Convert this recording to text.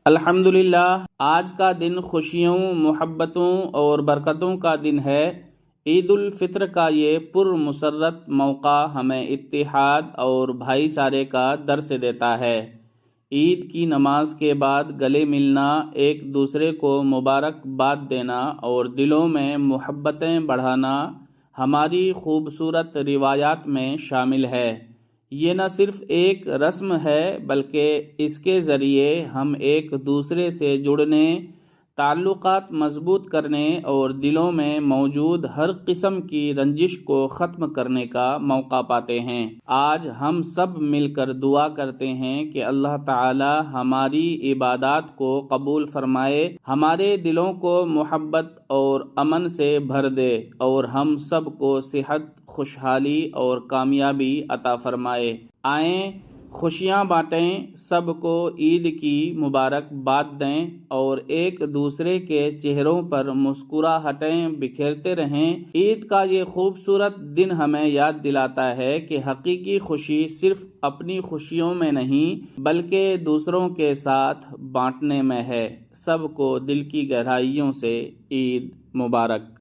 الحمدللہ، آج کا دن خوشیوں، محبتوں اور برکتوں کا دن ہے۔ عید الفطر کا یہ پرمسرت موقع ہمیں اتحاد اور بھائی چارے کا درس دیتا ہے۔ عید کی نماز کے بعد گلے ملنا، ایک دوسرے کو مبارکباد دینا اور دلوں میں محبتیں بڑھانا ہماری خوبصورت روایات میں شامل ہے۔ یہ نہ صرف ایک رسم ہے بلکہ اس کے ذریعے ہم ایک دوسرے سے جڑنے، تعلقات مضبوط کرنے اور دلوں میں موجود ہر قسم کی رنجش کو ختم کرنے کا موقع پاتے ہیں۔ آج ہم سب مل کر دعا کرتے ہیں کہ اللہ تعالی ہماری عبادات کو قبول فرمائے، ہمارے دلوں کو محبت اور امن سے بھر دے اور ہم سب کو صحت، خوشحالی اور کامیابی عطا فرمائے۔ آئیں خوشیاں بانٹیں، سب کو عید کی مبارکباد دیں اور ایک دوسرے کے چہروں پر مسکراہٹیں بکھیرتے رہیں۔ عید کا یہ خوبصورت دن ہمیں یاد دلاتا ہے کہ حقیقی خوشی صرف اپنی خوشیوں میں نہیں بلکہ دوسروں کے ساتھ بانٹنے میں ہے۔ سب کو دل کی گہرائیوں سے عید مبارک۔